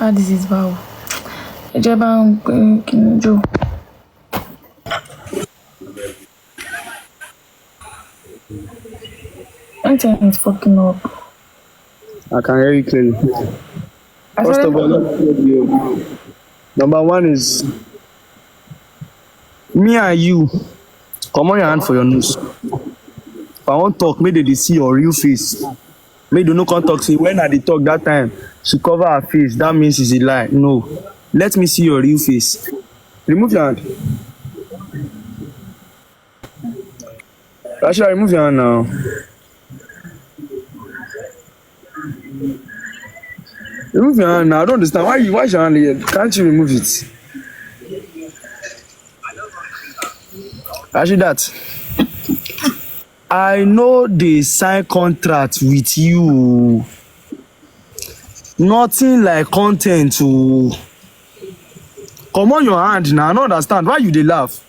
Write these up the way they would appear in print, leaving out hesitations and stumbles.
Ah, this is wow. Joe. Internet is fucking up. I can hear you clearly. First of all, let me tell you. Number one is me and you. Come on your hand for your nose. If I want talk, make they see your real face. Make they no come talk. Say when I dey talk that time, she cover her face. That means it's a lie. No, let me see your real face. Remove your hand. Rashida, remove your hand now. Remove your hand now. I don't understand. Why is your hand here? Can't you remove it? Rashida, I know they sign contract with you. Nothing like content to come on your hand now. I don't understand. Why you dey laugh?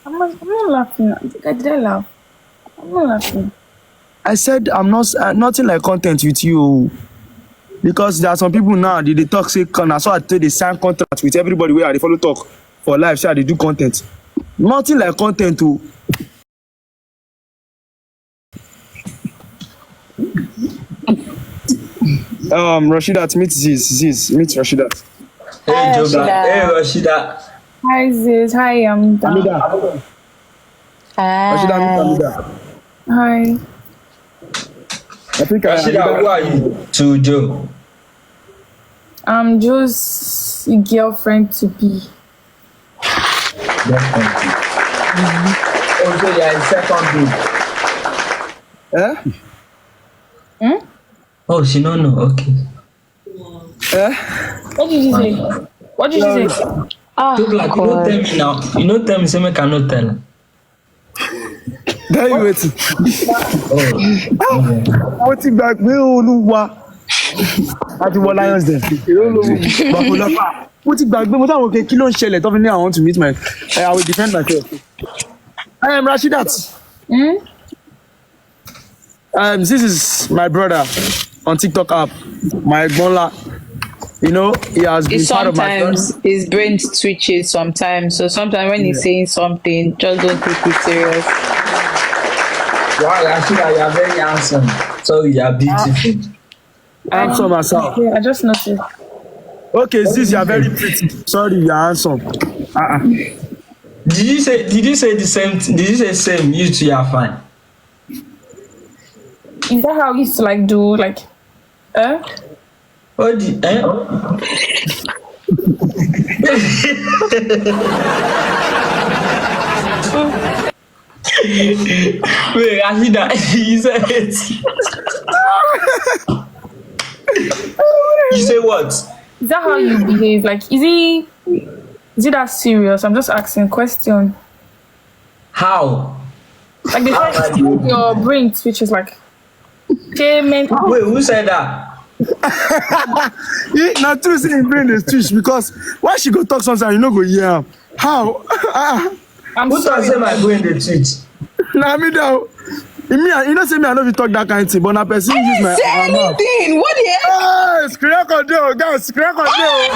I'm not laughing. Did I laugh? I'm not laughing. I said I'm not nothing like content with you. Because there are some people now they talk say na so I tell they sign contract with everybody where they follow talk for life, so they do content. Nothing like content to Rashida, meet Zeez, meet Rashida. Hey joblaq. Hey Rashida. Hi Zeez. Hi Amida. Rashida, meet Amida. Hi. I think Rashida, who are you to Joe? I'm just a girlfriend to be. Also, you are in second group. Oh, she don't know. Okay. What did you say? What did you say? Joblaq, you don't tell me now. You don't tell me, say me cannot tell. There you wait. What you back? We Oluwa. Àti wọ Lions den. What you back? Mo ta wo ke kí ló ń ṣẹlẹ̀ tó fi ní I want to meet my I will defend myself. I am Rashida. This is my brother on TikTok app. My Bonla. You know, he has been part of my sometimes his brain switches sometimes. So sometimes when he's saying something, just don't take it serious. Wow, Rashida, you are very handsome. So you are beautiful. handsome myself. Yeah, I just noticed. Okay, Zeez, you are very pretty. Sorry, you are handsome. Did you say the same? Did you say same? You two are fine. Is that how we used to like do like What the Wait, Rashida, you said it. You say what? Is that how you behave? Like, is it that serious? I'm just asking a question. How? Like, your brain switches like payment. Wait, who said that? Now true say him brain dey twitch because why she go talk sometimes you no go hear am. How? Who talk say my brain dey twitch? Na me down. You know say me I no fit talk that kind of thing, but na person use my Say anything. What the hell? Hey, screen record dey, guys, screen record dey.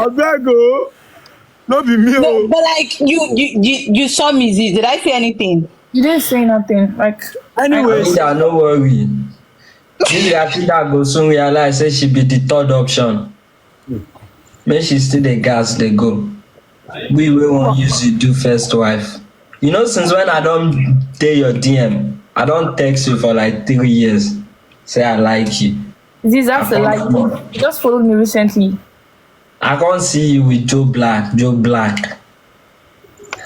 Abeg o, no be me o. No, but like you saw me, Zeez. Did I say anything? You didn't say nothing. Like, Anyways, No worry. This Rashida go soon realize say she be the third option. Make she still the gas they go. We won't use you do first wife. You know, since when I don't tell your DM, I don't text you for like 3 years. Say I like you. this that's a like. You just followed me recently. I can't see you with joblaq.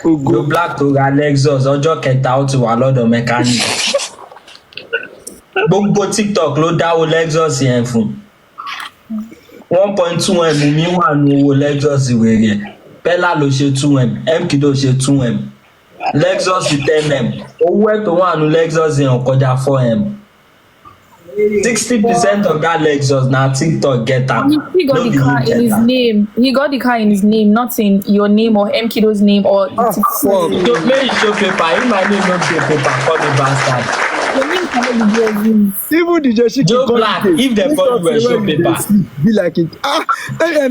Joblaq to ra Lexus. Ọjọ́ kẹta ó ti wà lọ́dọ̀ mechanic. Gbogbo TikTok ló dáwó Lexus yẹn fún. 1.2M mi wà ní owó Lexus wèrè. Pella ló ṣe 2M, MKido ṣe 2M. Lexus 10M. Owó ẹ̀ tó wà ní Lexus yẹn kọjá 4M. 60% of that Lexus na TikTok get am. He got the car in his name. He got the car in his name, not in your name or MKido's name or. Make you show paper. If my name no show paper, call me bastard. Your name Even the Joshi Joe Black, if the boy were show paper. be like it.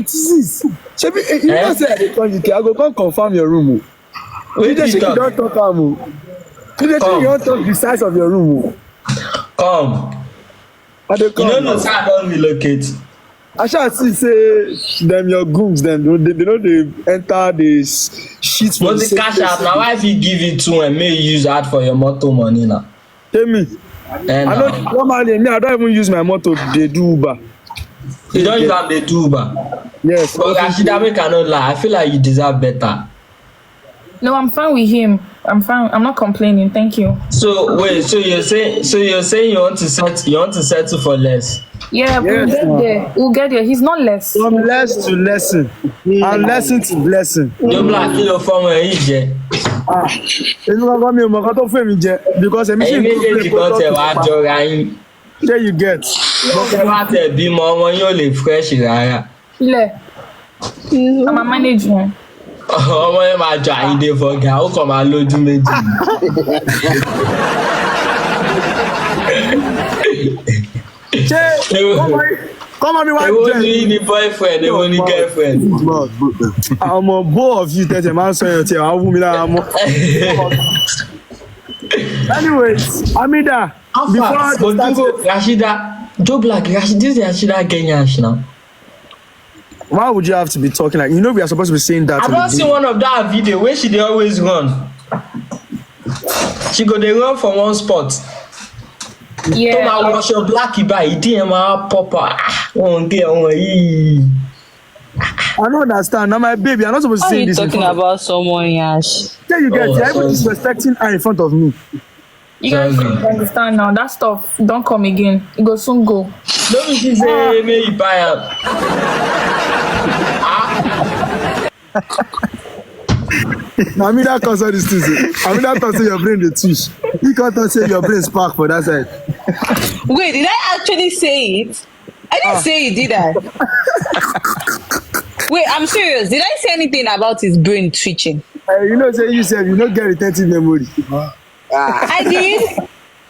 Zeez. Shebi, you Eh? know say I dey come UK, I go come confirm your room. Wait You till don't talk. talk am. You don't talk the size of your room. Come. I dey You come. don't know say I don't relocate. I shall see say them your goons them they know they enter the shit for But the cash out now, why if you give it to him, may you use that for your motor money now? Tell me. And I know normally me I don't even use my motor, they do Uber. you don't use that, they do Uber. Yes. But Rashida, we cannot lie. I feel like you deserve better. No, I'm fine with him. I'm fine. I'm not complaining. Thank you. So wait, so you're saying you want to settle for less? Yeah, we'll Yes, get ma'am. there. We'll get there. He's not less. From less to lesson. And lesson to blessing. Joe Black kilo form yìí jẹ. Èmi kankan mi ò mọ̀ kan tó fẹ́ mi jẹ because èmi sì Ẹ̀yin ń méjèèjì kan tẹ̀ wá jọra yín. There you get. Bọ́kẹ́ bá tẹ̀ bímọ ọmọ yóò lè fresh rárá. Ile. I'm a manager. Ọmọ yẹn máa jọ Àyìndé fọgà, ó kàn máa lójú méjì. Ṣé come on mi wá Èwo jẹ? ni ní boyfriend, èwo ni girlfriend? Ọmọ both of you tẹ̀sẹ̀ máa ń sọ yẹn tí àwọn wú mi lára mọ́. Anyways, Amida, before But the you go starting, Rashida, Joe Black, this is Rashida Kenyash now. why would you have to be talking like, you know we are supposed to be saying that? I don see one of that video where she dey always run. She go dey run from one spot. Tó Yeah. máa wọṣọ black báyìí, ìdí ẹ̀ máa pop up. Wọ́n gé ọmọ yìí. I don't understand. Now my baby, I'm not supposed to Why are say you this in talking front of about someone, Yash? There you get. Oh, You're even sorry. disrespecting her in front of me. You guys Sorry. understand now. That stuff don't come again. It will soon go. No be she say make you buy am. Now me that cause all these things. I mean that cause say your brain the twitch. You can't say your brain spark for that side. Wait, did I actually say it? I didn't say it, did I? Wait, I'm serious. Did I say anything about his brain twitching? You know, say you said you don't get retentive memory. I did.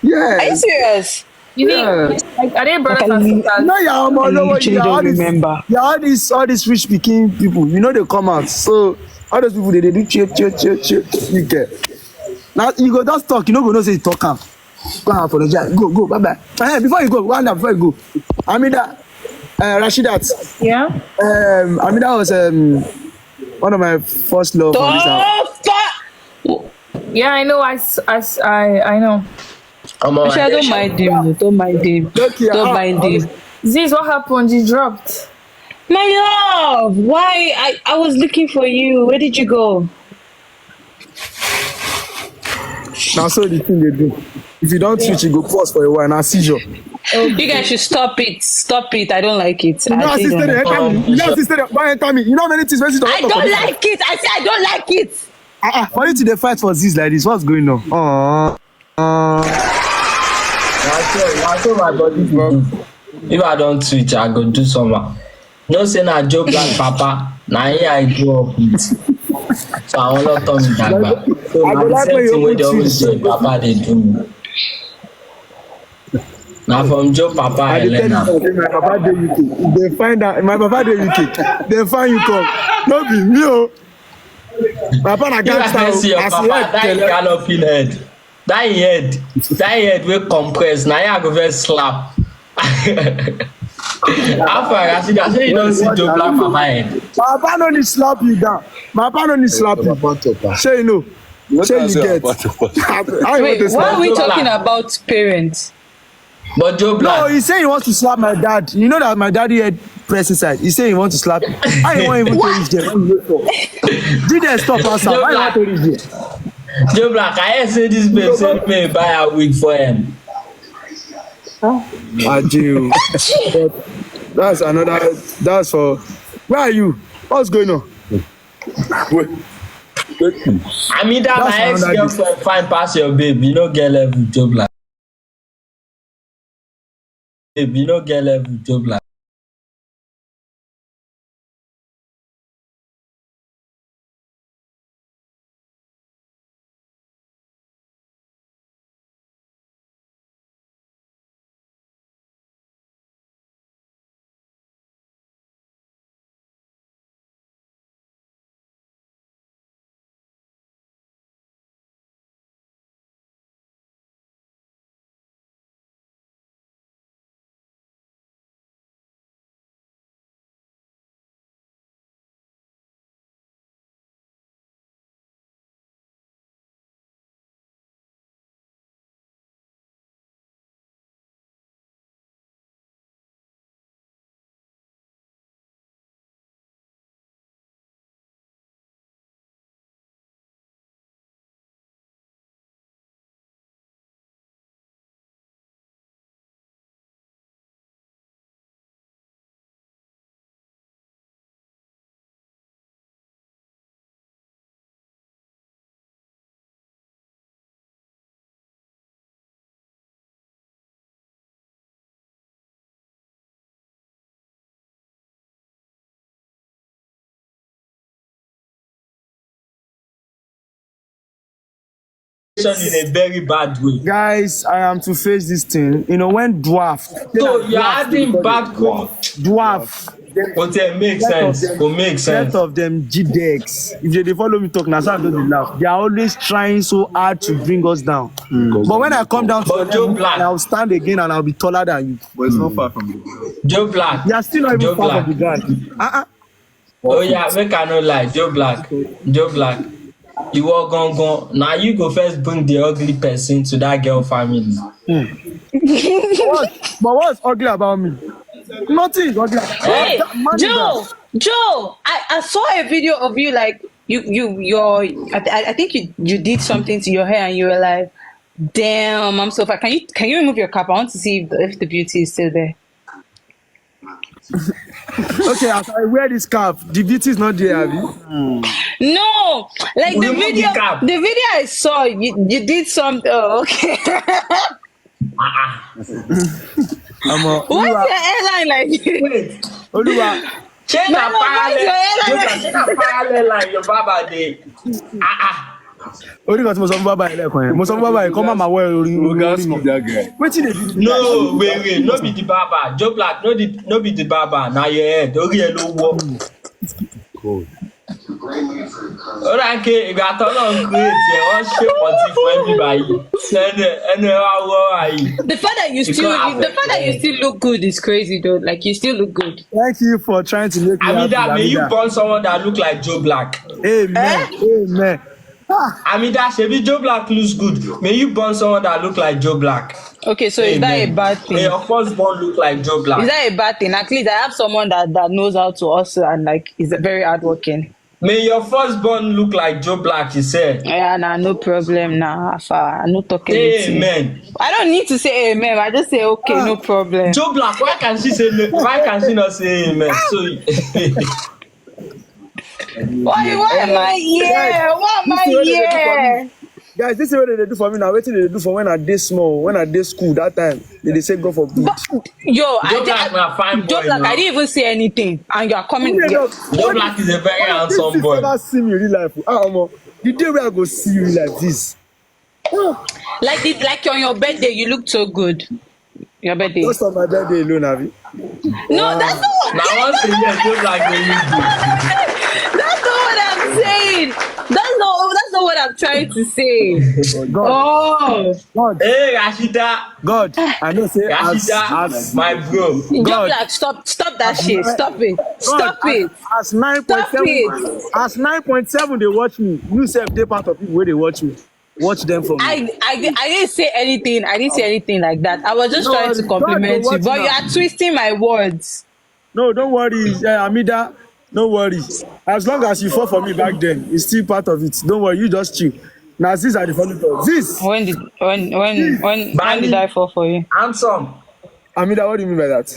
Are you Yeah. serious? You Yeah. think like are they brothers and sisters? No, you're all literally don't remember. Yeah, all these rich speaking people. You know they come out. So all those people they do chip. You get. Now you go just talk. You know go say you talk am. Go and apologize. Go. Bye bye. Before you go, one before you go. Amida, Rashidat. Yeah. Amida was one of my first love on this house. Yeah, I know. I know. Actually, I don't mind him. Don't mind him. Okay, Don't mind him. Zeez, what happened? You dropped. My love, why? I was looking for you. Where did you go? Now so the thing they do. If you don't switch, you go pause for a while. Now seizure. You guys should stop it. Stop it. I don't like it. You know, I assisted, don't like enter me. You know, assisted, why enter me? You know many things when you I don't like it. I said I don't like it. For you to dey fight for Zeez like this, what's going on? Na so my body dey do. If I don switch, I go do somehow. No say na Joe Black papa, na him I grow up with. So I wan not turn me dagba. So I na go the like same when thing you wey dey open always do switch. im papa dey do me. Na from Joe papa I I dey learn tell am. you say my papa dey UK. They find out my papa dey UK. They find you come. No be me o. My papa na If I gangster first see o. your As papa, that him galloping head, that him head wey compress, na him I go first slap. How far Rashida, say you don see Joe Black papa head? my papa no need slap you down. My papa no need slap you. Shey you know. Shey you get. How you want Wait, to why slap are we Joe talking Black. about parents? But Joe No, Black, he say he wants to slap my dad. You know that my daddy had press inside. He say he want to slap me. I ain't want even to reach there. Did they stop us? Joe Why you want to reach there? Joe Black, I hear say this babe say me buy a wig for him. I do. That's another. That's for. Where are you? What's going on? I mean that That's my ex-girlfriend fine pass your babe, you no get level Joe Black. Babe, you no get level Joe Black. in a very bad way. Guys, I am to face this thing. You know, when dwarf. So you're adding bad Dwarf. But it makes sense. It makes sense. Set of them G-decks. If they follow me talk, now so don't laugh. They are always trying so hard to bring us down. But when I come down to But them, joblaq. I'll stand again and I'll be taller than you. But it's not far from the ground. Joblaq. They are still not even far Joblaq. from the ground. Oh yeah, make I no lie. Joblaq. You are gone. Now you go first bring the ugly person to that girl family. What? But what's ugly about me? Nothing is ugly. Hey, Joe, I saw a video of you like I think you did something to your hair and you were like, damn, I'm so far. Can you remove your cap? I want to see if the beauty is still there. Okay, as I wear this cap, the beauty is not there, Abby. No, like the Remove the video cap. I saw, you did something. Oh, okay. What's your hairline like? Wait. Oluwa, Change No, a why is your hairline change a parallel line your baba dey. only got most of Baba Elekon. Most of Baba, come on, my way. We can't skip that guy. What did they do? No, wait, no be the baba. Joblaq, no be the baba. Now your head, ori ẹ ló wọ. Cool. Ora nke ìgbà tó lọ ń create ẹ wọ́n ṣe pọ̀tì fún ẹbí báyìí. Ẹnu ẹ wá wọ́ báyìí. The fact that you still look good is crazy though. Like you still look good. Thank you for trying to make me Amida, happy, may you Amida. born someone that look like Joblaq. Amen. Amen. Amida, shebi Joblaq looks good. May you born someone that look like Joblaq. Okay, so is that a bad thing? May your firstborn look like Joblaq. Is that a bad thing? At least I have someone that knows how to hustle and like is very hardworking. May your firstborn look like Joblaq, he said. Yeah, nah, no problem. Nah, I'm not talking anything. Amen. I don't need to say amen. I just say okay, no problem. Joblaq, why can't she say no? Why can't she not say amen? So Why am I here? Why am I here? Guys, this is what they do for me now. Wait till they do for when I did small, when I did school that time. They say go for good. Yo, Joblaq na fine boy Joblaq, now. I didn't even say anything, and you are coming. Joblaq is a very handsome boy. Never see me in real life. The day where I go see you like this. Like on your birthday, you look so good. Your birthday. Just on my birthday alone, Abby. No, that's not what. Now once a year, Joblaq dey look good. That's not what I'm saying. That's not what I'm trying to say. God, Oh, God, Hey, Rashida. God. I know say Rashida, as my bro. God. Joblaq, stop that shit. Stop it. Stop God, it. as 9.7, as 9.7 they watch me. You say they part of people where they watch me. Watch them from me. I didn't say anything. I didn't say anything like that. I was just No, trying to compliment God, you, but now. you are twisting my words. No, don't worry, Amida. No worry. As long as you fought for me back then, it's still part of it. Don't worry, you just chill. Now these are the funny things. This, When did I fall for you? Handsome. Amida, what do you mean by that?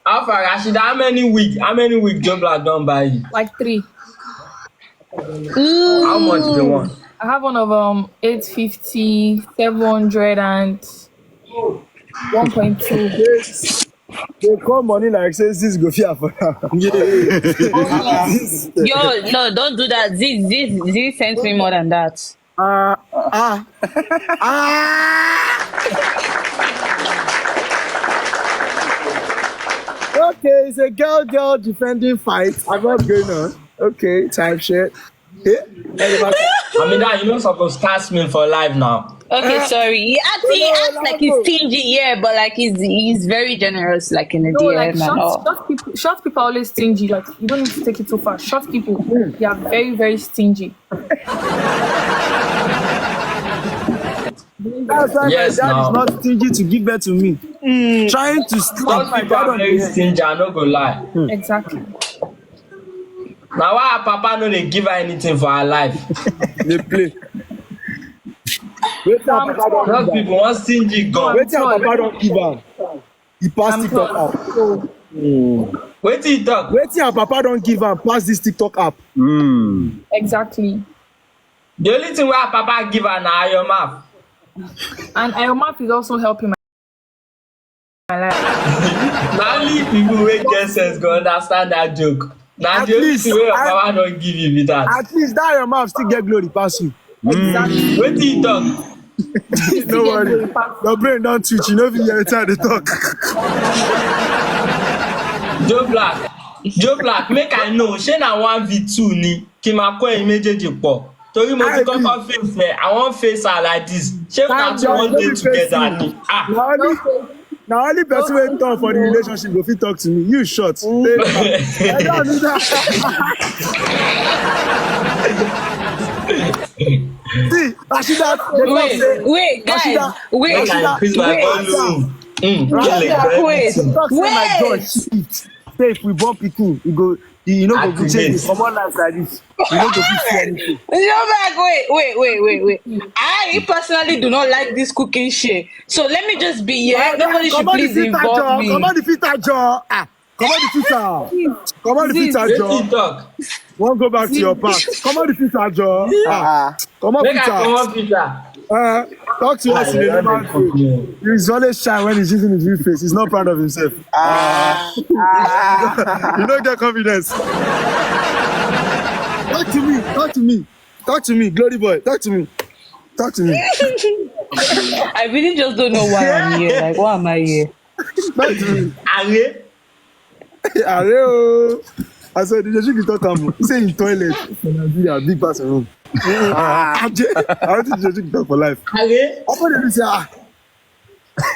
How far, Rashida? How many week Joblaq done by you? Like 3. How much do you want? I have one of 850, 700, and 1.2. They call money like says this go fear for now. Yo, no, don't do that. This sent me more than that. Okay, it's a girl defending fight. I'm not going on. Okay, time shit. Yeah. Amida, you know supposed to cast me for life now. Okay, sorry. He acts like he's stingy, yeah, but like he's very generous, like in the No, like DM and all. short people are always stingy. Like you don't need to take it too far. Short people, they are very, very stingy. That's why Yes, my dad now. is not stingy to give birth to me. Trying to stop Some my people dad are on very the head. stingy, I no go lie. Exactly. Now why her papa no dey give her anything for her life? They play. Wait till her papa don't Those give am. people want stingy gun. Wait till her papa don't give am. He pass TikTok app. Wait till you talk. Wait till her papa don't give am. Pass this TikTok app. Exactly. The only thing where her papa give her na your mouth. And Ayoma is also helping my life. Na only people wey get sense go understand that joke. Now At the only least, thing wey your papa don't give you be that. at least that your mouth still get glory pass you. Exactly. Wetin you talk? No get worry. glory pass. Your brain don't twitch. You know if you hear time they talk. joblaq make I know ṣé na 1v2 ni kí n máa kó ẹ̀yin méjèèjì pọ̀ torí mo ti kọ́kọ́ face ẹ̀ I wan face her like this ṣé una two wan dey together ni. Now only person wey talk for the relationship go fit talk to me. You short. I don't need that. See, Rashida, Wait, guys. Rashida, Wait. Make I increase my volume. Wait. talk say my God shift. Say if we born pikin, you go, you know go good change. Come on, life like this. You know go fit see anything. Wait. I personally do not like this cooking shit. So let me just be here. Nobody should please involve me. Come on the filter jaw. Come on the filter. Come on the filter Wetin jaw. you talk? Won't go back to your past. Come on the filter jaw. Come on Make I filter. comot filter. Talk to us in a normal way. He's always shy when he's using his real face. He's not proud of himself. You don't get confidence. Talk to me, glory boy. Talk to me. I really just don't know why I'm here. Like, why am I here? Talk to me. Are I said, did you talk about? He said in toilet for Nigeria, big pass room. I don't think you talk for life. Open the say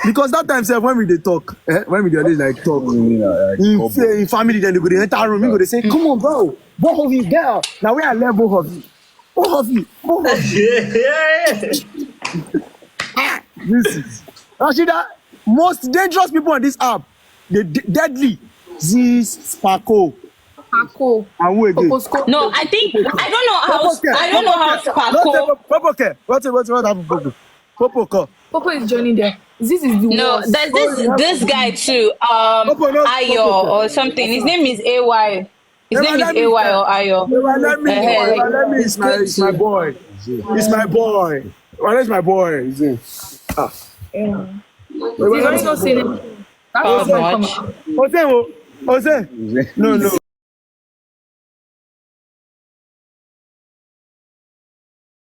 because that time sef when we dey talk, when we dey always like talk in family, then they go dey enter room, they say, come on, bro, both of you, girl. Now we are level both of you. This is Rashida, most dangerous people on this app, the deadly zeez, Sparko. Paco. And who again? No, I don't know how Paco. What happened, Popo? Popo is joining there. This is the No, worst. there's this guy too. Ayo or something. His name is AY. His name is AY or Ayo. Let me. It's my boy. It's my boy. Where's my boy? He's already not saying anything. That's what's going to come. Jose. No.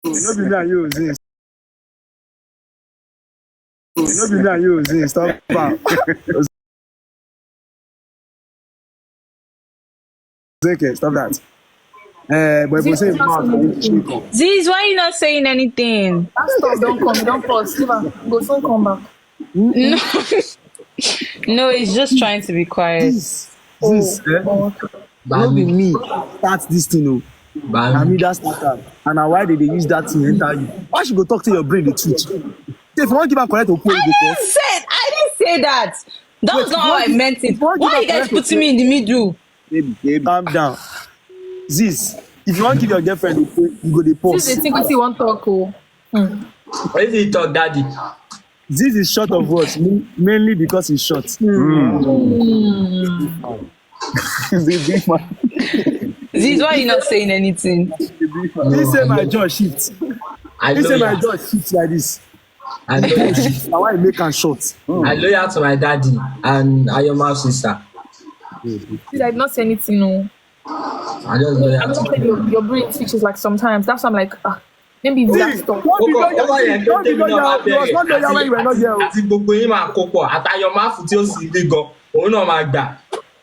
No be me and you, Zin. No be me and you, Zin. Stop. Okay, stop that. But we say Zeez, why are you not saying anything? That stuff don't come. Don't pause. Go soon come back. No, he's just trying to be quiet. This. No be me. Start this thing, I mean that starter. And now why did they use that to enter you? Why should go talk to your brain the truth? If you want to give a correct opinion, I didn't say that. That was not how I meant it. Why are you guys putting me in the middle? Baby, calm down. Zeez, if you want to give your girlfriend a you go the pause. This is the thing we see one talk. Why did you talk, daddy? This is short of words, mainly because he's short. Zeez, why are you not saying anything? He say my jaw shifts. He say my jaw shifts like this. I loyal. Now why make am short? I loyal to my daddy and Ayoma sister. I did not say anything. No. I just I loyal don't to think your brain switches like sometimes. That's why I'm like, maybe it's that stuff. Don't be loyal. Don't be loyal. You was not loyal when you were not here. Àti gbogbo yín máa kó pọ̀ àtayọ̀má fún tí ó sì rí gan òun náà máa gbà.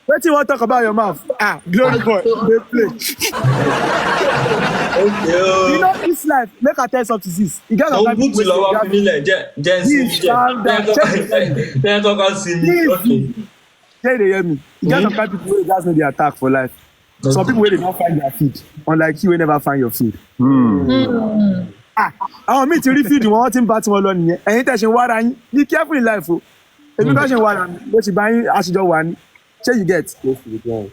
What you want to talk about your mouth? Glory boy, they play. You know this life. Make I tell you something. This you get Òun bùtù lọ́wọ́ fún mi lẹ̀ jẹ́ sí mi jẹ́ kọ́kọ́ sí mi. Okay. They hear me. You get some kind of people who just know the attack for life. Some people where they don't find their feed, unlike you, will never find your feed. Àwọn míì ti rí feed wọn ti ń bá tiwọn lọ nìyẹn. Ẹ̀yin tẹ̀ ṣe ń wára yín. Be careful in life o. Èmi bá ṣe ń wára mi, bó ṣe bá yín aṣèjọ wà ní. Ṣé you get? Close to the ground.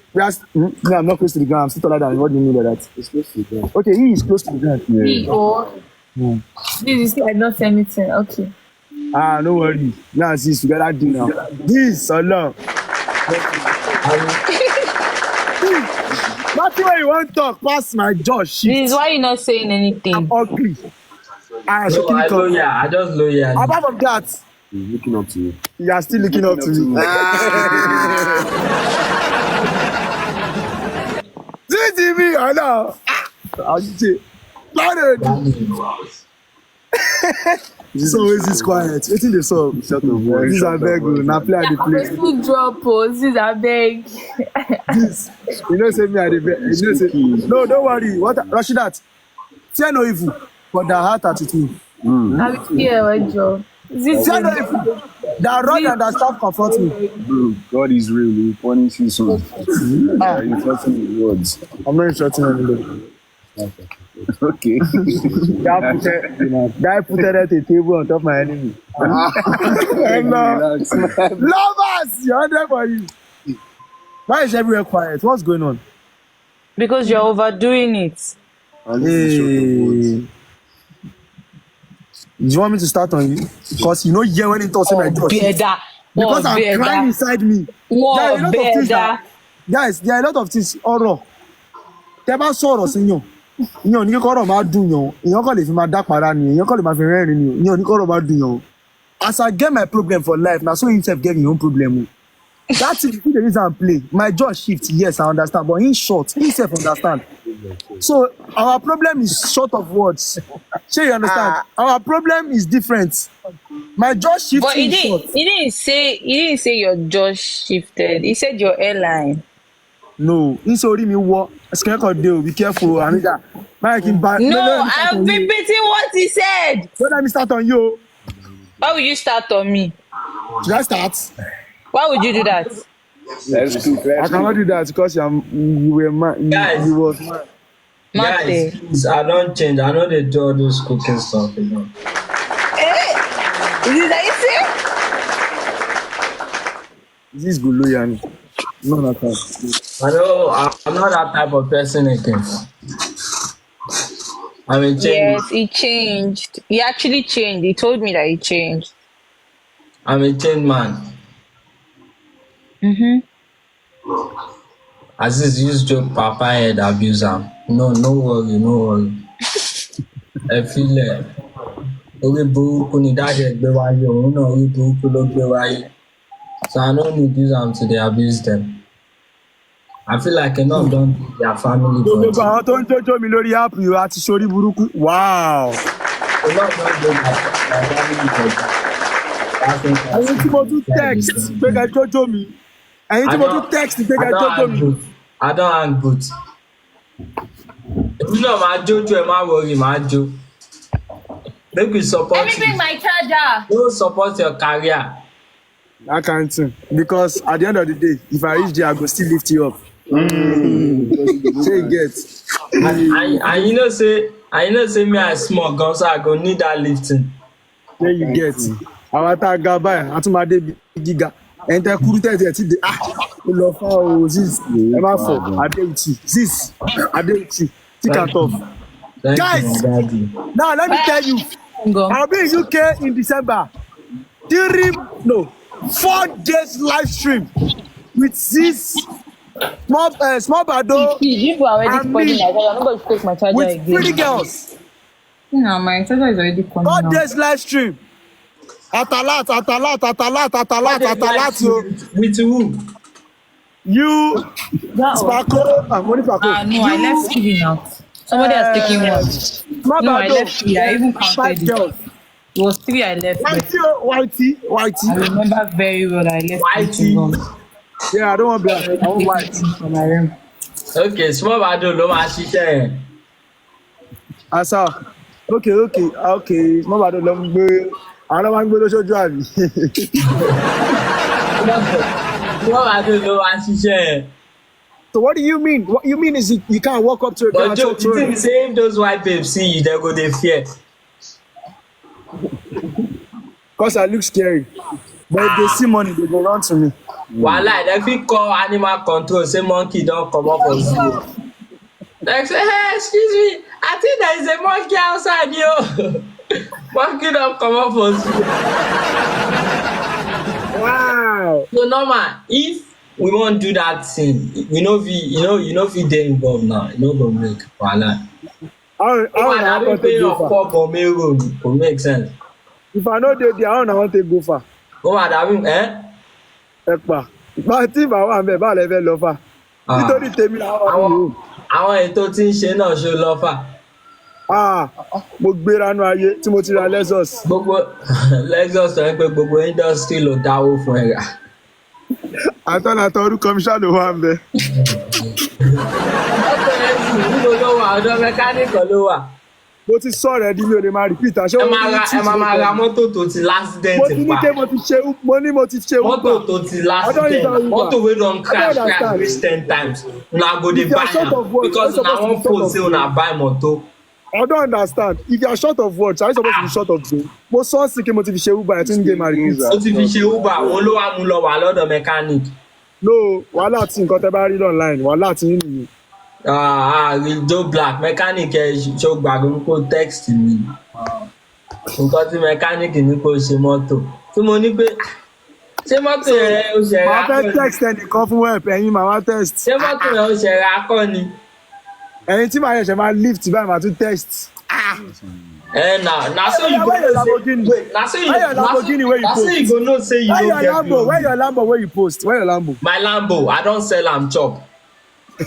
No, I'm not close to the ground. I'm still taller than you. What do you mean by that? It's close to the ground. Okay, he is close to the ground. This you see, I did not say anything. Okay. No worry. Now sis, together do now. This Allah. Nothing where you want to talk past my jaw shit. Zeez, why are you not saying anything? I'm ugly. I just loyal. Apart from that, He's looking up to you. you are still looking up to me. see me or no? I'll say, Lord, so is this quiet? Waiting the song. Shut up, boy. This I beg you. Now play at the place. Who drop poses? I beg. This, you know, say me at the beg. You know, say no, don't worry. What Rashida? Say no evil, but the heart attitude. I be here, my job. This Say no evil. That rod and that staff confront me. Bro, God is real. He will punish you soon. You're insulting his words. I'm not insulting anybody. Okay. Guy put it at the table on top of my enemy. Relax. Lovers, you're there for you. Why is everywhere quiet? What's going on? Because you're overdoing it. Hey. You want me to start on you? Because you know, yeah, when it talks my God. Better. Because I'm crying inside me. There are a lot of things that, guys, there are a lot of things. Ọ̀rọ̀. Tẹ́ bá sọ̀rọ̀ sí yàn. Yàn ní kọ́rọ̀ máa dùn yàn. Èèyàn kàn lè fi máa dá para ni. Èèyàn kàn lè máa fi rẹ́rìn ni. Yàn ní kọ́rọ̀ máa dùn yàn. As I get my problem for life, now so himself get his own problem. That's the reason I'm playing. My jaw shift, yes, I understand. But in short, himself understand. So our problem is short of words. Sure, you understand? Our problem is different. My jaw shift But is short. he didn't say your jaw shifted. He said your airline. No, he's already me what be careful, Anita. No, I'm repeating what he said. Don't let me start on you. Why would you start on me? Should I start? Why would you do that? Let's cook. I cannot do that because you were man. Guys. You was man. Guys, please, I don't change. I know they do all those cooking stuff, you know. Is it that This is Guluyan. No, not that. I know I'm not that type of person again. I mean, change. Yes, he changed. He actually changed. He told me that he changed. I'm a changed man. Aziz used to papa head abuse him. No worry. I feel like orí burúkú ni dáadé gbé wáyé òun náà orí burúkú ló gbé wáyé. So I don't need use them to abuse them. I feel like enough done their family. Gbogbo àwọn tó ń jójó mi lórí app yìí àti sórí burúkú. Wow. Enough done their family. Ẹyin tí mo tún text pé ká jójó mi. Ẹyin tí mo tún text pé ká jójó mi. I don't hang boots. Èmi náà máa jójó ẹ má worry máa jó. Make we support Let me bring my charger. you. Don't support your career. I can't because at the end of the day, if I reach there, I go still lift you up. Say you get. And you know say me I small gun so I go need that lifting. Say you get. Àwọn tá a ga báyìí, a tún máa dé gíga. Ẹ̀yin tẹ́ kúrú tẹ́tẹ́ ti dé. Ó lọ fá o, Zeez. Ẹ má fọ̀, Adéuchi. Zeez, Adéuchi. Thick and tough. Guys, now let me tell you. I'll be in UK in December. 4 days live stream with Zeez, small Bado, People are already and calling me like that. I'm not going to take my charger with again. pretty girls. No, my charger is already calling 4 now. days live stream. Atalat, yo. With who? You, That was- Sparko, and Money Sparko. no, I left Steven out. Somebody has taken one. Small No, I Bado, left 3. I even counted 5 it. girls. It was 3 I left. But Whitey. I remember very well I left Whitey. Yeah, I don't want black. I want white. from my room. Okay, small bado ló máa ṣiṣẹ́ yẹn. Asa. Okay. Small Bado ló ń gbé. Àwọn máa ń gbé lóṣooṣù àbí. Small bado ló máa ṣiṣẹ́ yẹn. So what do you mean? What you mean is you can't walk up to a girl But and Joe, talk to you her. think say if those white babes see you, they go dey fear. Because I look scary. But if they see money, they go run to me. Wahala, dem fit call animal control say monkey don comot for zoo. Like say, hey, excuse me, I think there is a monkey outside yo. Monkey don comot for zoo. Wow. So normal, if we wan do that thing, we no fit, you no fit dey involved now. You no go make wahala. I don't Woman, know I how been to pay go your far. poor for main road go make sense. If I know they I don't know how to go far. Woman, I been Ẹ̀pà. Ìgbà tí ìbá wà mẹ́ bá lẹ fẹ́ lọ fà. Nítorí tèmi làwọn ọmọ mi. àwọn ètò tí ń ṣe náà ṣe lọ́fà. Mo gbéra nú ayé tí mo ti ra Lexus. Gbogbo Lexus sọ pé gbogbo industry ló dáwó fún ẹ rà. Àtọ́nàtọ́ orúkọ mi ṣáà ló wà ń bẹ. Níbo ló wà? Ọ̀dọ̀ mẹkáníkì ló wà. Mo ti sọ̀rọ̀ ẹ̀ di mi ò lè máa repeat àṣẹ Ẹ máa ra mọ́tò tó ti l'accident mo ti ní pa. pé mo ti ṣe Mọ́tò tó ti l'accident, mọ́tò wey don crash reach 10 times. Una go dey buy am because una wan post say una buy motor. I don't understand. If you are short of words, are you supposed to be short of brain? Mo sọ sí kí mo ti fi ṣe Uber ẹ̀ tí ń gé máa repeat. Ó ti fi ṣe Uber, òun ló wá mú lọ wà lọ́dọ̀ mechanic. No, wàhálà tí nǹkan tẹ́ bá rí online, wàhálà tí ń nìyí. joblaq mechanic ẹ ṣó gbàgbé kó text mi. Nǹkan tí mechanic ní kó ṣe mọ́tò. Tí mo ní pé ṣé mọ́tò yẹn ó ṣe ra kọ́ ni? Màá fẹ́ text ẹnìkan fún help ẹ̀yin màá text. Ṣé mọ́tò yẹn ó ṣe ra kọ́ ni? Ẹ̀yin tí màá yẹ̀ṣẹ̀ máa lift báyìí màá tún text. Na so you go know say wait, na so you go know say you don't get glory. Where your Lambo where you post? Where your Lambo? My Lambo, I don sell am chop. Me,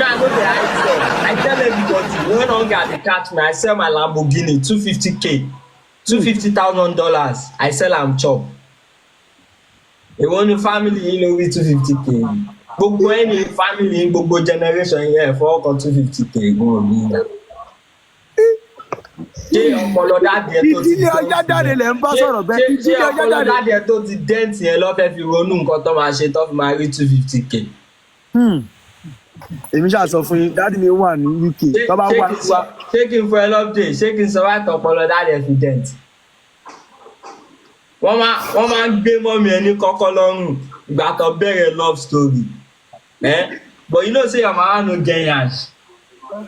I no dey hide sell. I tell everybody when hunger dey catch me, I sell my Lamborghini 250K, $250,000. I sell am chop. Èwo ni family yín lórí 250K? Gbogbo ẹni family yín gbogbo generation yẹn fọwọ́ kan 250K gan omi náà. Ṣé ọpọlọ dáadé tó ti ìdílé ọjà jáde lẹ ń bá sọ̀rọ̀ bẹ́ẹ̀. ṣé ọpọlọ dáadé tó ti dẹ́ǹtì yẹn lọ́fẹ̀ẹ́ fi ronú nǹkan tó máa ṣe tó fi máa rí 250K. Èmi ṣáà sọ fún yín dáàdì mi wà ní UK tó bá wà wá. Ṣé kí n fún ẹ lọ́pdẹ̀ ṣé kí n sọ wá tọpọlọ dáadé fi dẹ́ǹtì. Wọ́n máa ń gbé mọ́mí ẹni kọ́kọ́ lọ́rùn ìgbà tó bẹ̀rẹ̀ love story. But you know say your mama no get yansh.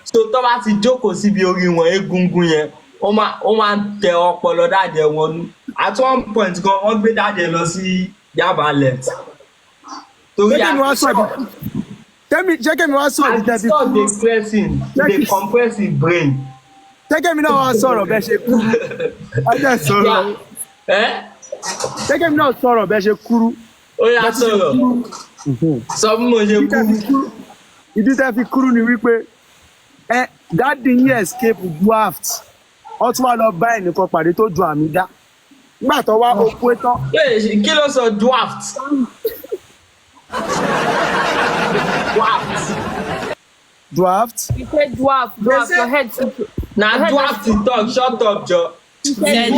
So tó bá ti jókòó síbi orí wọn egungun yẹn ó máa ń tẹ ọpọlọ dáadé wọn nú. At one point gan wọ́n gbé dáadé lọ sí Yaba left. Torí ṣé kẹ́mi wá sọ̀rọ̀ and stop dey compressing brain. ṣé kẹ́mi náà wá sọ̀rọ̀ bẹ́ẹ̀ ṣe kúrú. Ọjọ́ sọ̀rọ̀. Ṣé kẹ́mi náà sọ̀rọ̀ bẹ́ẹ̀ ṣe kúrú. Ó yá sọ̀rọ̀. Sọ fún mo ṣe kúrú. Ìdí tẹ́ fi kúrú ni wípé dáàdì yín escape draft. Ó tún wá lọ bá ẹnìkan pàdé tó ju àmì dá. Nígbà tó wá okú tán. Kí ló sọ draft? Draft? You said draft. Your head. Na draft you talk, shut up, Joe. He said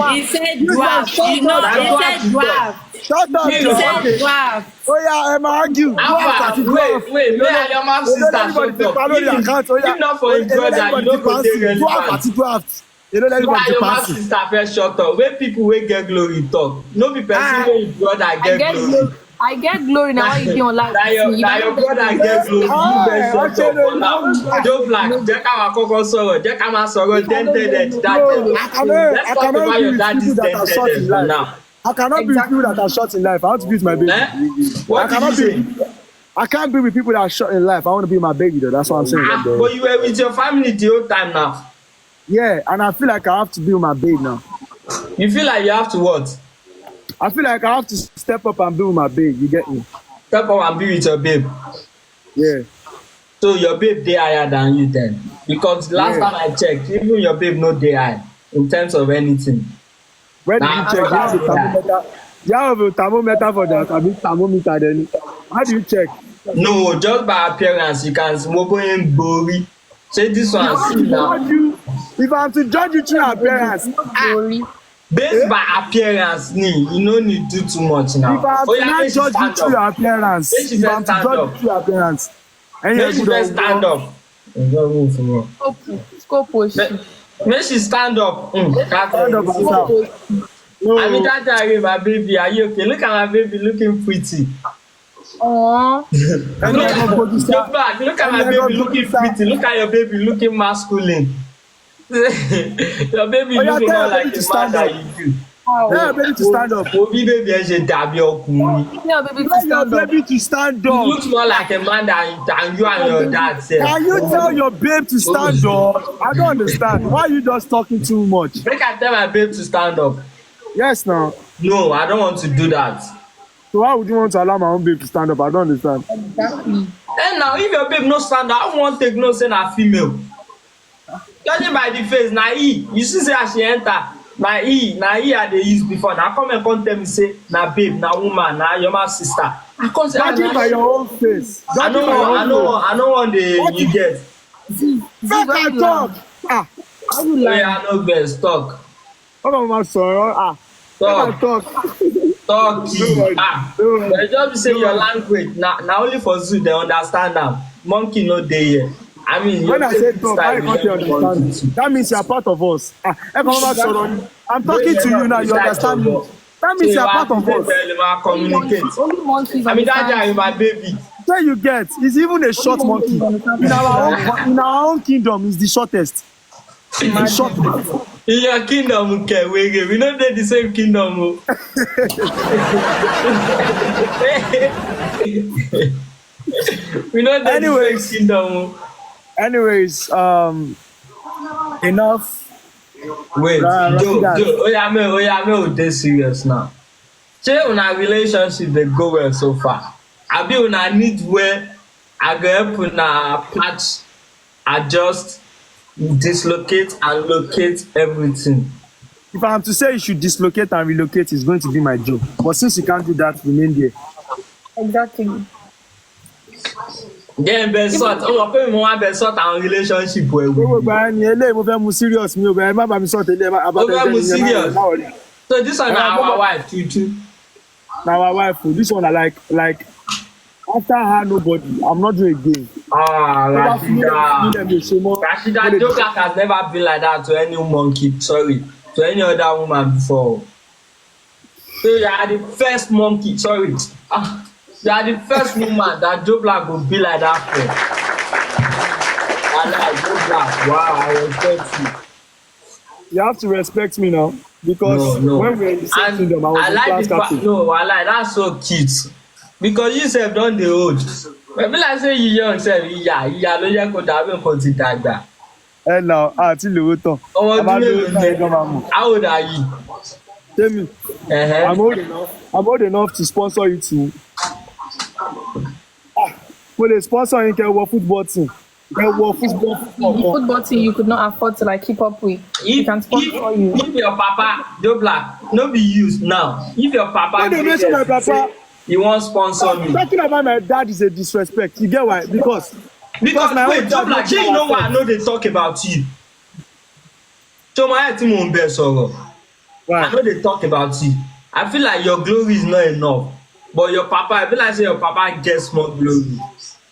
draft. You know, he said draft. Shut up, He Joe. said draft. Oh yeah, I'm argue. Wait, me and your mom sister shut up. If not for his brother, you don't go take relevant. Draft. You and your mom sister first shut up. When people wey get glory talk, no be person wey his brother get glory. I get glory now. Why you dey online? Na your brother get glory. You best shut up for now. joblaq, jẹ́ ká máa kọ́kọ́ sọ̀rọ̀, jẹ́ ká máa sọ̀rọ̀ dented daddy. Let's talk about your daddy's dented for now. I cannot be with people that are short in life. I want to be with my baby. What did you say? I can't be with people that are short in life. I want to be with my baby though. That's what I'm saying. But you were with your family the whole time now. Yeah, and I feel like I have to be with my babe now. You feel like you have to what? I feel like I have to step up and be with my babe. You get me? Step up and be with your babe. Yeah. So your babe dey higher than you then? Because last time I checked, even your babe no dey high in terms of anything. Where did you check? You have a thermometer for that. I mean thermometer then. How do you check? No, just by appearance you can smoke in Bori. Say this one see now. If I have to judge you through appearance, based by appearance, you no need do too much now. If I have to not judge you through your appearance, if I have to judge you through your appearance, and make she first stand up. Make she stand up. Stand up and shout. I mean that time my baby, are you okay? Look at my baby looking pretty. Aww. Look at my baby looking pretty. Look at your baby looking masculine. Your baby looking more like a man than you do. Tell your baby to stand up. Obi baby ẹ ṣe dàbí ọkùnrin. Tell baby to Tell your stand up. baby to stand You up. look more like a man than you and your dad sef. Can you tell your babe to stand up? I don't understand. Why are you just talking too much? Make I tell my babe to stand up. Yes, now. No, I don't want to do that. So why would you want to allow my own babe to stand up? I don't understand. Exactly. And now if your babe no stand up, I won't take no say na female. Judging by the face, na E. You see say as she enter, na E I dey use before. Now come and come tell me say na babe, na woman, na your man sister. I come say Judging by your own face. I know one day you get. Make I talk. Ah. I no best talk. Come on, sorry. Ah. Make I talk. Talky. Ah. But just be say your language. Na only for zoo they understand am. Monkey no dey here. I mean, when I say talk, I can't understand. That means you are part of us. Ah, I'm talking to you now. You understand me? That means you are part of us. Communicate. Only monkeys I mean, that guy is my baby. Where you get? It's even a short monkey. In our own kingdom, it's the shortest. The shortest. In your kingdom, okay, we know they're the same kingdom. We know they're the same kingdom. Anyways, enough. Wait, Joe, dey serious now. Say una relationship dey go well so far. Abi una need where I go help una patch, adjust, dislocate and locate everything. If I am to say you should dislocate and relocate, it's going to be my job. But since you can't do that, remain there. Exactly. Then best sort. Oh, pé mo wá best sort our relationship well. Mo gba ni ele mo fẹ́ mu serious mi o be má bá mi sort ele about it. Serious. So this one na our wife too. Na our wife. This one I like after her nobody. I'm not doing again. Rashida joblaq has never been like that to any monkey. Sorry, to any other woman before. So you are the first monkey. Sorry. You are the first woman that joblaq will be like that for. I like joblaq. Wow, I respect you. You have to respect me now because no. When we're in the same kingdom, I was I like class captain. No, I like that's so cute. Because you sef don dey old. But be like say you young sef, ìyá ló yẹ kó dàbí nǹkan ti dàgbà. Ẹ nà àti lówó tán. Ọmọ ọdún mélòó ni? How old are you? Tell me. I'm old enough to sponsor you too. Mo lè sponsor yín kẹ́ wọ football team. Football team you could not afford to like keep up with. You can sponsor you. If your papa joblaq no be used now. If your papa dey mention my papa, he won't sponsor me. Talking about my dad is a disrespect. You get why? Because wait, joblaq, shey you know why I know they talk about you? So my head mo ń bẹ sọ̀rọ̀. I know they talk about you. I feel like your glory is not enough. But your papa, I feel like say your papa gets more glory.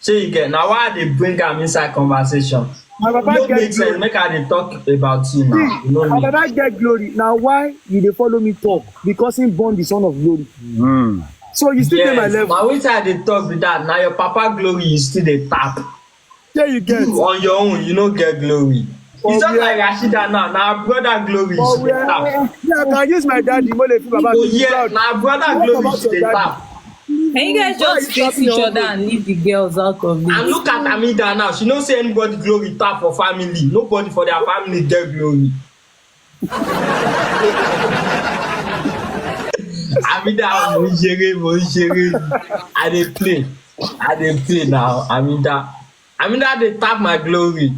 So you get now why they bring am inside conversation? My papa get glory. Make I dey talk about you now. You know my papa get glory. Now why you dey follow me talk? Because him born the son of glory. So you still get my level. Now which I dey talk with that? Now your papa glory you still dey tap. Yeah, you get you, on your own. You no get glory. It's just like Rashida now. Now brother glory you still dey tap. Yeah, I can use my daddy. Yeah, now brother glory you still dey tap. Can you guys just face each other and leave the girls out of it? And look at Amida now. She don't say anybody glory tap for family. Nobody for their family get glory. Amida, mo jere. I dey play now. Amida, they tap my glory.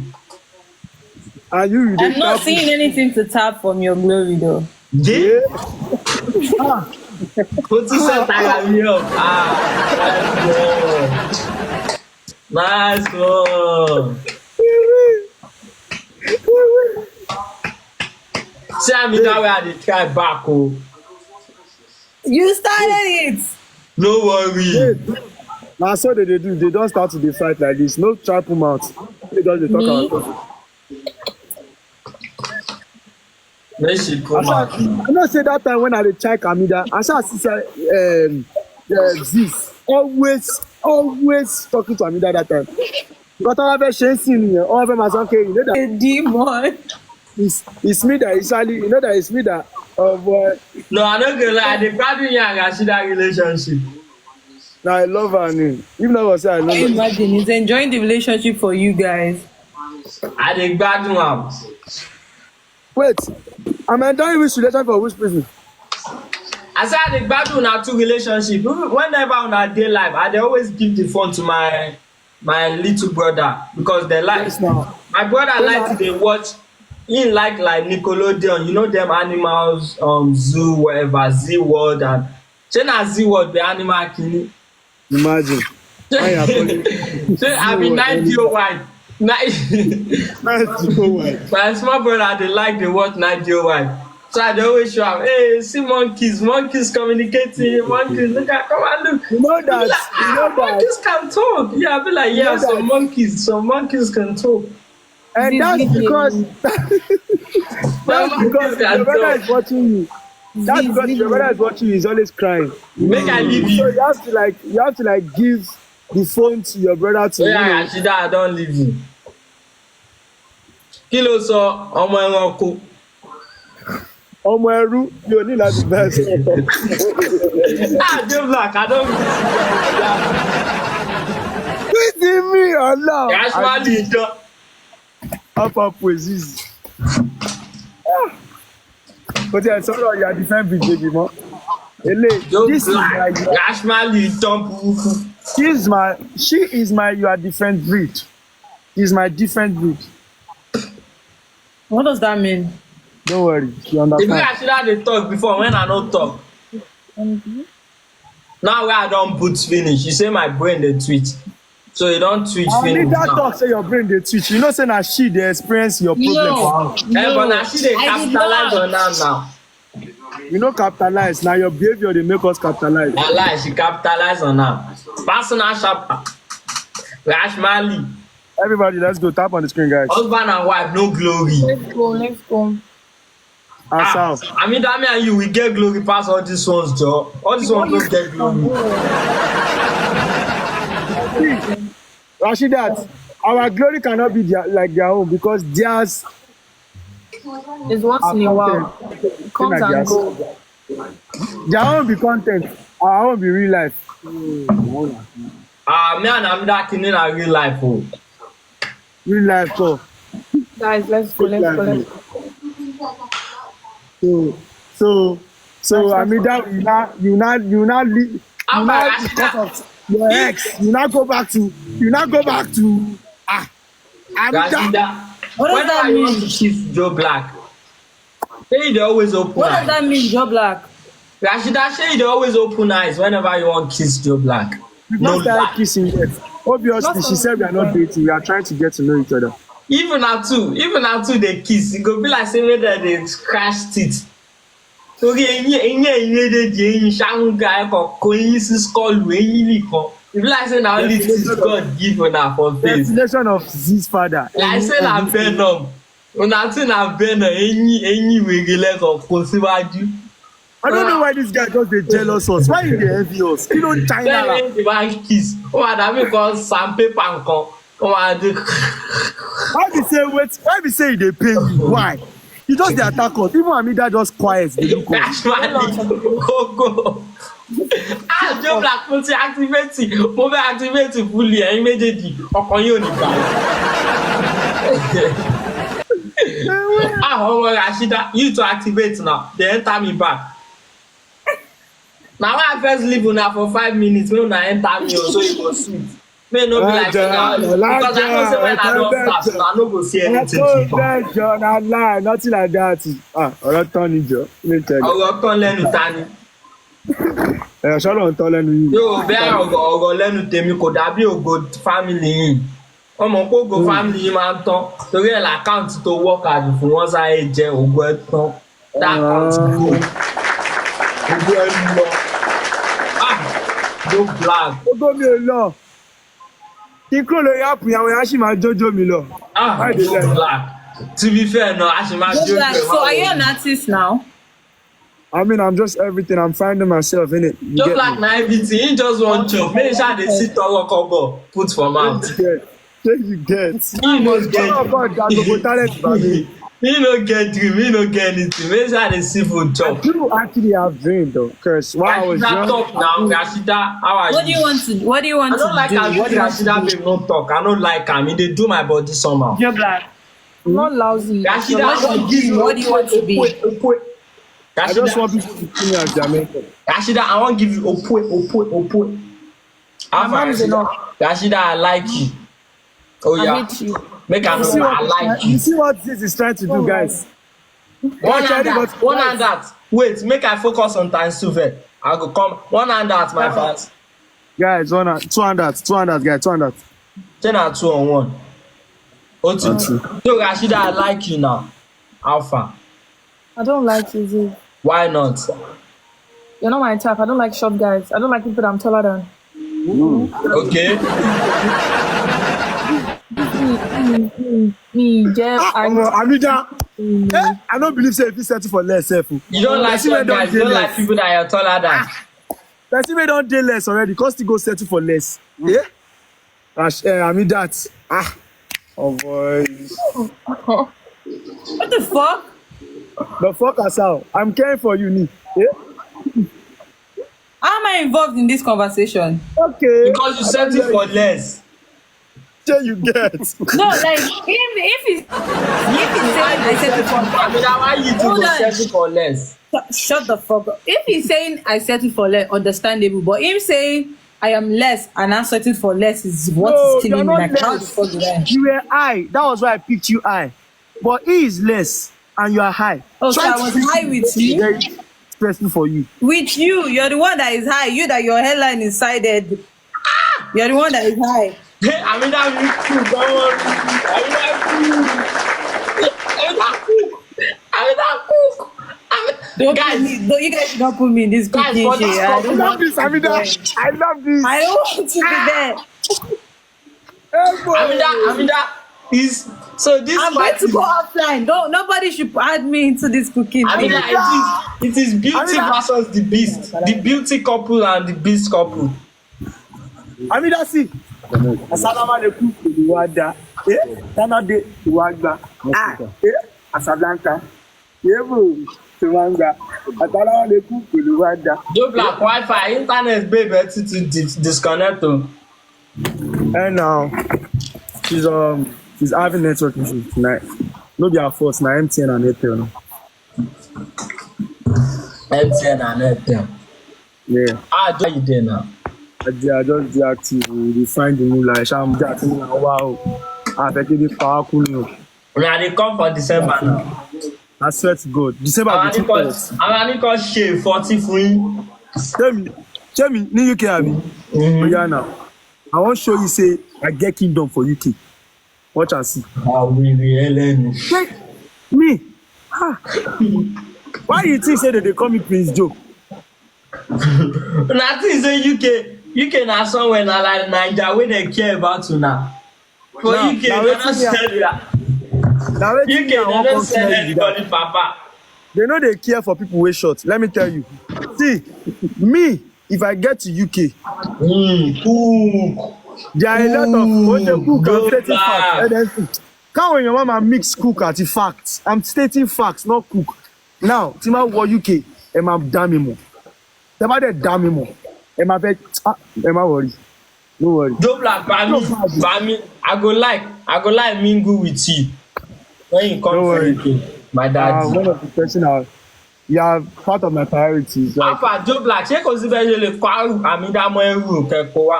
I'm not seeing anything to tap from your glory though. Yeah. Put yourself up. Nice one. See, I mean, that way I did try back. Oh. You started it. No worry. Now, so they do. They don't start to fight like this. No trap mouth. They just they talk about. When she come out. I know say that time when I check Amida, I saw sister zeez always talking to Amida that time. But all of them shaming all of them are okay. You know that a demon. It's me that usually you know that it's me that No, I'm not gonna lie. The problem you and Rashida relationship. Now I love her. Even though I say I love her. Imagine he's enjoying the relationship for you guys. I dey gbadun am. Wait, I'm enjoying which relationship for which person? I said I dey gbadun una two relationship. Whenever una dey live, I dey always give the phone to my my little brother because they like. Yes, now. My brother like to dey watch. He like Nickelodeon. You know them animals, zoo, whatever, Z World and. Say na Z World be animal kini. Imagine. Why you calling? Say I be 901. My small brother they like the word 901. So I dey always show am, hey, see monkeys communicating, monkeys, look at, come and look. You know that, Like, monkeys can talk. Yeah, I be like, yeah, some monkeys can talk. and that's because your brother is watching you. That's because your brother is watching you. He's always crying. Make I leave So you. you have to give the phone to your brother to. Yeah, Rashida, I don't leave you. Kí ló sọ ọmọ ẹranko? Ọmọ ẹrú yóò ní láti bẹ́ẹ̀ sọ. Joblaq, I don't. Pity me Allah. Rashmali jọ. Upper poesis. But yeah, sorry, you are different big baby mo. This is my Rashmali jọ burúkú. she is my you are different breed. Is my different breed. What does that mean? Don't worry, you If you understand. Rashida dey talk before when I no talk. Now wey I don put finish, you say my brain dey twitch. So you don twitch I need finish that now. talk say your brain dey twitch. You know say na she dey experience your problem for house. But na she dey I did capitalize not. on am now. You know capitalize. Now your behavior dey make us capitalize. Na lie, she capitalize on am. Personal shopper. Rashmali, Everybody, let's go. Tap on the screen, guys. husband and wife no glory. Let's go. Ourselves. I mean that me and you we get glory pass all these ones, Joe. All these ones don't get glory. Rashidat, our glory cannot be like their own because theirs It's once in a while. It comes and goes. their own be content, our own be real life. Me and Amida Kini na real life. Oh. Real life, so. Guys, let's go. Let's go. Let's go. So Amida, you not leave. Rashida. Because of your ex, you not go back to Amida. Rashida. What does that Whenever you want mean? to kiss Joblaq, say they always open What does eyes. that mean, joblaq? Rashida, say they always open eyes whenever you want to kiss Joblaq. We No not started lie. kissing yet. Obviously, she said we are not dating. We are trying to get to know each other. Even now two they kiss. It go be like say make dem dey scratch teeth. Torí eyín méjèèjì eyín ṣáńgá ẹ̀kọ́ kò eyín sí skull eyín nìkan. It be like say na only teeth God give una for face. Definition of Z's father. Like say na venom. Una think na venom eyín wèrè lẹ́kọ̀ọ́ kò síwájú. I don't know why this guy just dey jealous us. Why you dey envy us? He don't China. Bẹ́ẹ̀ni ti máa kiss. Ó wà dàbí kan sandpaper nǹkan. Ó máa dé. Why be say he dey pay you? Why? You just dey attack us. Even Amida just quiet dey look us. Actually, go. Joblaq mo ti activate mo fẹ́ activate fully ẹ̀yin méjèèjì ọkàn yóò ní gbà. Ọmọ Rashida, you to activate now, they enter me back. Now when I first leave una for 5 minutes, when una enter me so it go sweet. May no be like now, because I know say when I don't start, so I no go see anything. Na lie, nothing like that. Ọ̀rọ̀ tán ni jọ. Ọ̀rọ̀ tán lẹ́nu ta ni. Ṣọ́lọ̀ ń tán lẹ́nu yìí. Yóò bẹ́ẹ̀ ọ̀rọ̀ lẹ́nu tèmi kò dàbí ògo family yìí. Wọ́n mọ̀ pé ògo family yìí máa ń tán. Torí ẹ̀ l'account tó work hard fún wọn sáré jẹ́ ògo ẹ̀ tán. That account tó ògo ẹ̀ lọ. Joblaq. Ògo mi ò lọ. Kí n kúrò lórí áàpù yẹn, àwọn èèyàn sì máa jójó mi lọ. Joblaq. To be fair, no, I should not joke. So are you an artist now? I mean, I'm just everything. I'm finding myself in it. Joblaq na everything. He just want job. Make sure they sit on kobo put for mouth. You get. He no get. Oh God, that's a talent for me. He no get dream. He no get anything. Make sure they see for job. You actually have dream though, cause while I was Rashida young. talk now. Rashida, how are you? What do you want to I don't like do? how Rashida babe no talk. I don't like him. He dey do my body somehow. Joblaq. I'm not lousy. Rashida, I don't give you. What do you want to be? I just want people to see me as Jamaican. Rashida, I want give you opwe. My Alpha, mom's enough. Rashida, I like you. Oh I yeah. hate you. Make I know I like You you. see what this is trying to do, guys? One hand Actually, that. One hand that. Wait, make I focus on times two first. I go come. One hand that, my fans. Guys, 200, guys, 200. 10 and 2 on 1. On two. So Rashida, I like you now. Alpha. I don't like you, Zee. Why not? You're not my type. I don't like short guys. I don't like people that I'm taller than. Okay. Me, Jeff, Amida, I don't believe say if you settle for less, self. You don't like short guys. You don't like people that are taller than. Person wey don dey less already, cause still go settle for less. Yeah? I mean that. Oh boy. What the fuck? The fuck us out. I'm caring for you, Ni. Yeah? How am I involved in this conversation? Okay. Because you settle for less. Sure you get. No, like if he's saying I settle for I mean, why you do Hold go on. settle for less? shut the fuck up. If he's saying I settle for less, understandable. But him saying I am less and I'm settling for less is what is killing me. Like how the fuck did I? You were high. That was why I picked you high. But he is less and you are high. Oh, so I was high with you. Very stressful for you. With you, you're the one that is high. You that your hairline is sided. You're the one that is high. I mean, that cool. Don't worry. You guys don't put me in this Guys, cooking but shit. that's I not- don't I love want this, to be Amida. there. I love this. I don't want to be there. Hey, boy. I mean that is so this I'm going to go offline. Don't nobody should add me into this cooking I mean thing. that it is beauty versus the beast. The beauty couple and the beast couple. Amida, see. Assalamu alaikum Iwada. Tanade Iwagba. Asablanca. Yebu Tumanga. Assalamu alaikum Iwada. joblaq Wi-Fi internet baby to disconnect them. And now she's having network issues tonight. No be her fault, na MTN and Airtel now. MTN and Airtel. Yeah. How you there now? I just deactive. We find the new light. I'm deactive now. Wow. I think it's powerful new. Now they come for December now. I swear to God. December I'm be 2 months. gonna call shave 40 for you. Tell me, New UK Abi. Yeah, now. I want to show you say I get kingdom for UK. Watch and see. We Helen. Hey, me. Why you think say that they call me Prince Joe? Nothing is UK. UK na somewhere na like Nigeria where they care about you now. For Now, UK, now they wetin don't sell that. Now UK, they don't sell anybody, Papa. They know they care for people way short. Let me tell you. See, me, if I get to UK, Cook. there are a lot of what they cook and stating Joblaq. facts. And then, come when your mama mix cook at the facts. I'm stating facts, not cook. Now, Tima wo UK, Emma damn more. Emma de damn more. Emma be Emma worry. No worry. joblaq by me. I go like mingle with you when you come Don't to worry. UK. My daddy. One of the person you are part of my priorities. Like, Alpha joblaq ṣé kò sí bẹ́ẹ̀ ṣe lè kọ́ àrùn àmì dámọ́ ẹrù kẹ́kọ̀ọ́ wa.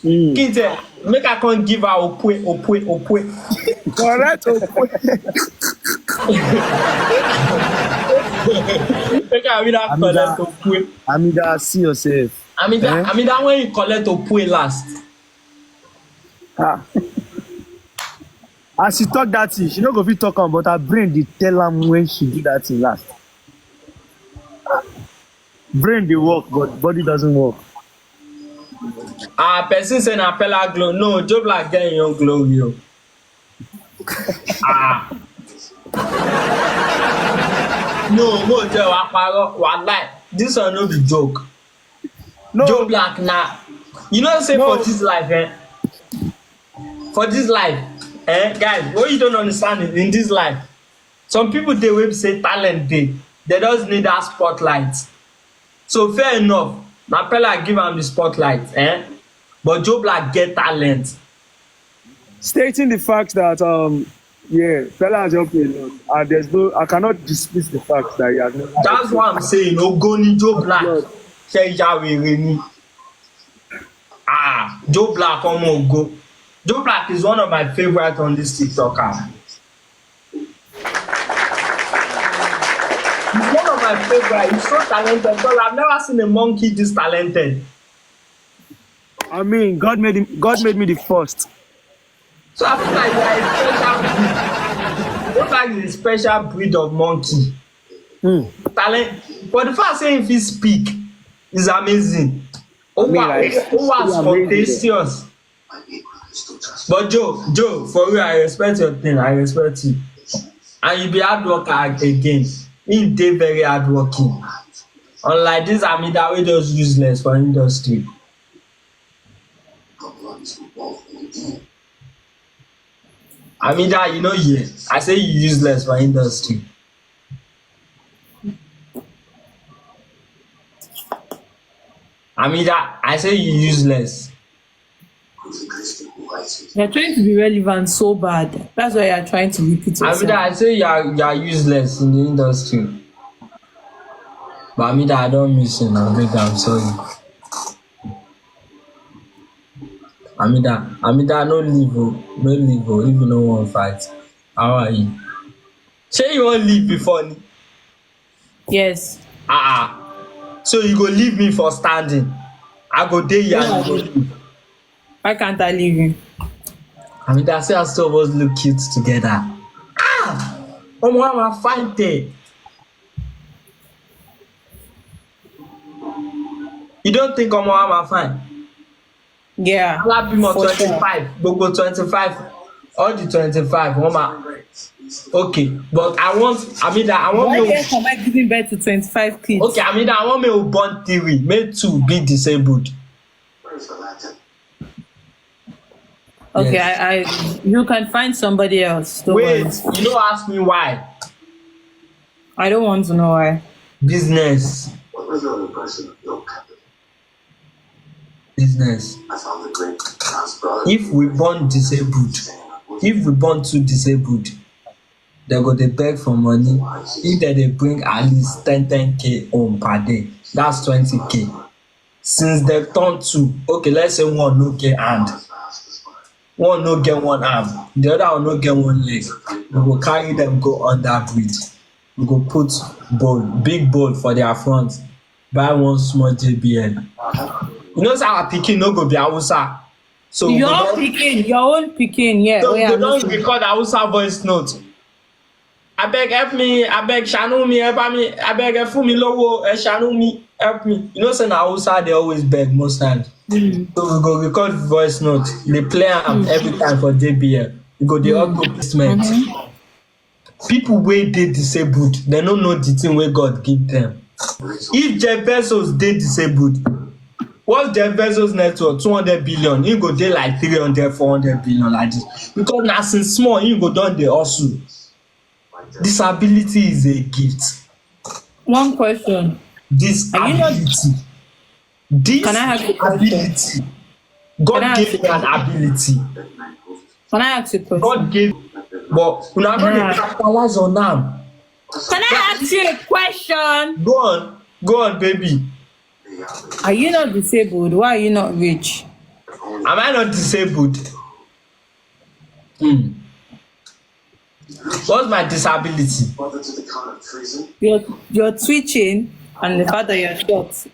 Kí n tẹ̀ make I come give her opwe. correct. Make I read that collect opwe. Amida, see yourself. Àmì dá when you collect opwe last. As she talk that thing, she no go fit talk am, but her brain dey tell am when she do that thing last. Brain dey work, but body doesn't work. Person say na pella glow. No, joblaq get your glow yo. No, mo tell wa parọ́, wallahi. This one no be joke. No, joblaq na. You know say No. for this life, For this life, guys, what you don't understand is in this life, some people dey wey be say talent dey. They just need that spotlight. So fair enough, na Pella give am the spotlight, but joblaq get talent. stating the fact that yeah, fella has helped me a lot, and there's no, I cannot dismiss the fact that he has never. That's what I'm saying. Ogoni joblaq ṣe ya wèrè ni. Joblaq almost go. Joblaq is one of my favorite on this TikToker. He's one of my favorite. He's so talented. Because I've never seen a monkey this talented. I mean, God made me the first. So I feel like you are a special breed. Joblaq is a special breed of monkey. Talent. But the fact saying if he speak is amazing. Oh wow, spontaneous. But Joe, for real, I respect your thing. I respect you. And you be hard worker again. He dey very hardworking. Unlike this Amida, we just useless for industry. Amida, you know, yeah. I say you useless for industry. Amida, I say you useless. You're trying to be relevant so bad. That's why you're trying to repeat yourself. Amida, I say you are useless in the industry. But Amida, I don't miss you now, baby. I'm sorry. Amida, no leave, if you no want fight. How are you? Say you won't leave before me. Yes. So you go leave me for standing. I go there here and you go leave. Why can't I leave you? Amida, say us two of us look cute together. I'm fight there. You don't think I'm fine? Yeah. I'll be more for 25. Sure. Go 25. All the 25. Okay, but I want Amida. I want Why me. am I giving birth to 25 kids? Okay, Amida, I want me to born 3, me 2 be disabled. Okay, Yes. you can find somebody else. Don't Wait, worry. you don't ask me why. I don't want to know why. Business. If we born disabled, if we born 2 disabled, they go dey beg for money. If they bring at least 10k home per day, that's 20k. Since they turn 2, okay, let's say one no get hand, one no get one arm, the other one no get one leg. We go carry them go under bridge. We go put big bowl for their front, buy one small JBL. You know say our pikin no go be Hausa. So Your own pikin, yeah. so we I don't listen. record Hausa voice note. Abeg help me, abeg ṣàánú mi, help me, abeg ẹ fún mi lówó, ẹ ṣàánú mi, help me. You know say na Hausa they always beg most times. So we go record voice note, dey play am every time for JBL. We go dey auto placement. People wey dey disabled, they no know the thing wey God give them. If Jeff Bezos dey disabled, what's Jeff Bezos net worth? 200 billion. He go dey like 300, 400 billion like this. Because na since small, he go don dey hustle. Disability is a gift. One question. Disability. Can I ask you a question? Disability. God gave me an ability. Can I ask you a question? God gave, but una no dey capitalize on am. Can I ask you a question? Go on, baby. Are you not disabled? Why are you not rich? Am I not disabled? What's my disability? You're twitching and the fact that you're short.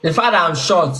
The fact that I'm short.